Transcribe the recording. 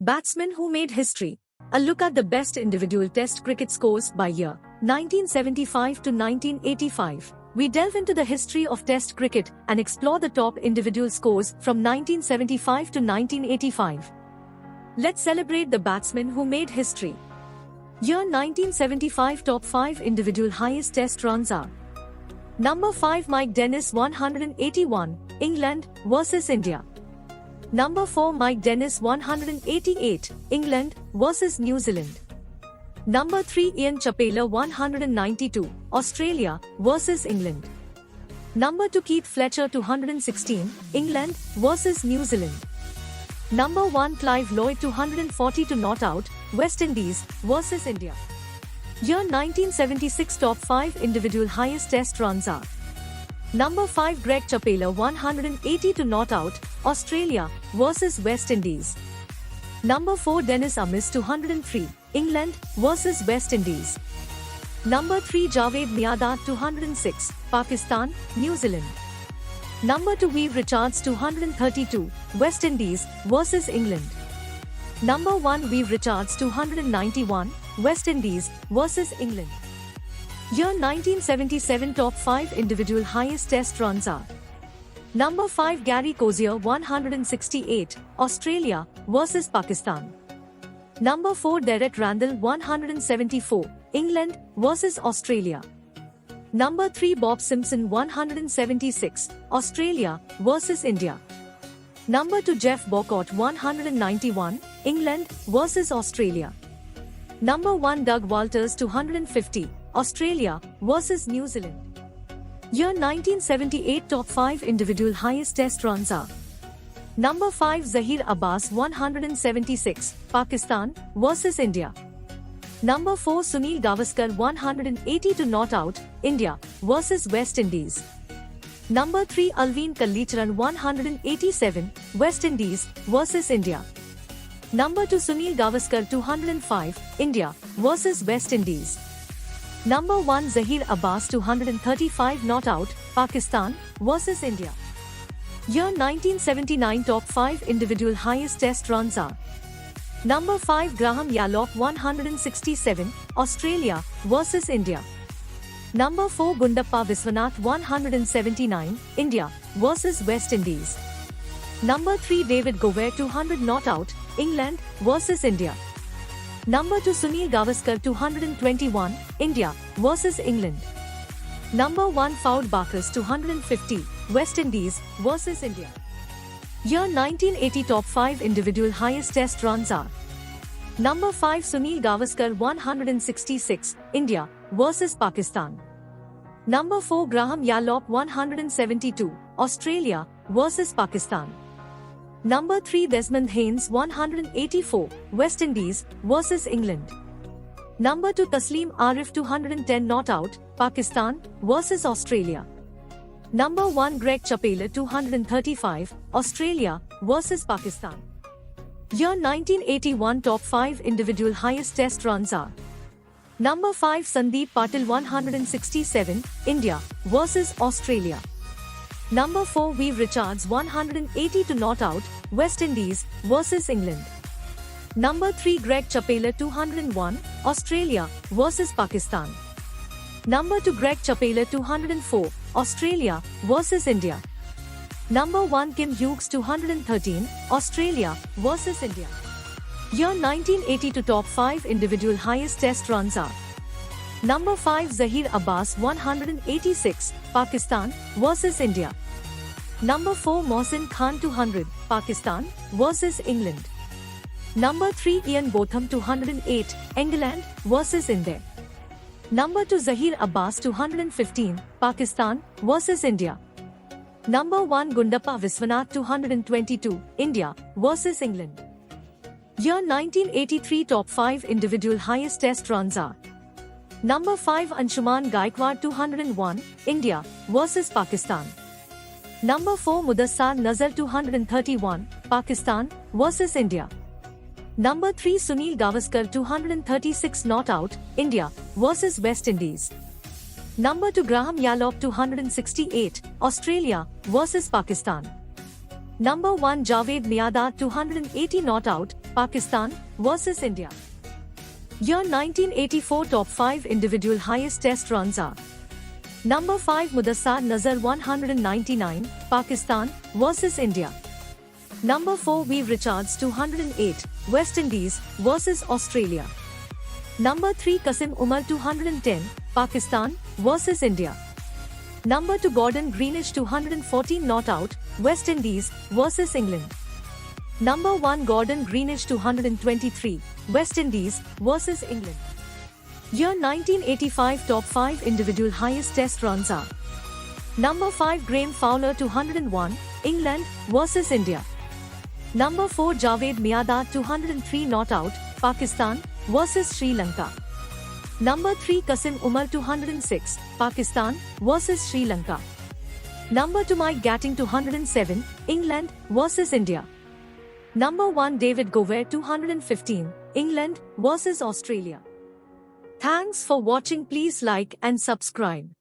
Batsmen who made history. A look at the best individual Test cricket scores by year, 1975 to 1985. We delve into the history of Test cricket and explore the top individual scores from 1975 to 1985. Let's celebrate the batsmen who made history. Year 1975 Top 5 individual highest Test runs are: Number 5 Mike Dennis 181, England vs India. Number 4 Mike Dennis 188, England vs New Zealand. Number 3 Ian Chappell 192, Australia vs England. Number 2 Keith Fletcher 216, England vs New Zealand. Number 1 Clive Lloyd 242 not out, West Indies vs India. Year 1976 Top 5 individual highest Test runs are: Number 5 Greg Chappell 182 not out, Australia vs West Indies. Number 4 Dennis Amiss 203, England vs West Indies. Number 3 Javed Miandad 206, Pakistan, New Zealand. Number 2 Viv Richards 232, West Indies vs England. Number 1 Viv Richards 291, West Indies vs England. Year 1977 Top 5 individual highest Test runs are: Number 5 Gary Cozier 168, Australia vs Pakistan. Number 4 Derek Randall 174, England vs Australia. Number 3 Bob Simpson 176, Australia vs India. Number 2 Jeff Bocott 191, England vs Australia. Number 1 Doug Walters 250, Australia vs New Zealand. Year 1978 Top 5 individual highest Test runs are: Number 5 Zaheer Abbas 176, Pakistan vs India. Number 4 Sunil Gavaskar 182 not out, India vs West Indies. Number 3 Alvin Kallicharan 187, West Indies vs India. Number 2 Sunil Gavaskar 205, India vs West Indies. Number 1 Zaheer Abbas 235 not out, Pakistan vs India. Year 1979 Top 5 individual highest Test runs are: Number 5 Graham Yallop 167, Australia vs India. Number 4 Gundappa Viswanath 179, India vs West Indies. Number 3 David Govert 200 not out, England vs India. Number 2 Sunil Gavaskar 221, India vs England. Number 1 Fouad Bacchus 250, West Indies vs India. Year 1980 Top 5 individual highest Test runs are: Number 5 Sunil Gavaskar 166, India vs Pakistan. Number 4 Graham Yallop 172, Australia vs Pakistan. Number 3 Desmond Haynes 184, West Indies vs England. Number 2 Taslim Arif 210 not out, Pakistan vs Australia. Number 1 Greg Chappell 235, Australia vs Pakistan. Year 1981 Top 5 individual highest Test runs are: Number 5 Sandeep Patil 167, India vs Australia. Number 4 Viv Richards 182 not out, West Indies vs England. Number 3 Greg Chappell 201, Australia vs Pakistan. Number 2 Greg Chappell 204, Australia vs India. Number 1 Kim Hughes 213, Australia vs India. Year 1982 Top 5 individual highest Test runs are: Number 5 Zaheer Abbas 186, Pakistan vs India. Number 4 Mohsin Khan 200, Pakistan vs England. Number 3 Ian Botham 208, England vs India. Number 2 Zaheer Abbas 215, Pakistan vs India. Number 1 Gundappa Viswanath 222, India vs England. Year 1983 Top 5 individual highest Test runs are: Number 5 Anshuman Gaikwad 201, India vs Pakistan. Number 4 Mudassar Nazar 231, Pakistan vs India. Number 3 Sunil Gavaskar 236 not out, India vs West Indies. Number 2 Graham Yallop 268, Australia vs Pakistan. Number 1 Javed Miandad 280 not out, Pakistan vs India. Year 1984 top 5 individual highest test runs are: Number 5 Mudassar Nazar 199, Pakistan vs India. Number 4 Viv Richards 208, West Indies vs Australia. Number 3 Qasim Umar 210, Pakistan vs India. Number 2 Gordon Greenish 214 not out, West Indies vs England. Number 1 Gordon Greenish 223, West Indies vs England. Year 1985 top 5 individual highest test runs are: Number 5 Graham Fowler 201, England vs India. Number 4 Javed Miandar 203 not out, Pakistan vs Sri Lanka. Number 3 Qasim Umar 206, Pakistan vs Sri Lanka. Number 2 Mike Gatting 207, England vs India. Number 1 David Gower 215, England vs Australia. Thanks for watching. Please like and subscribe.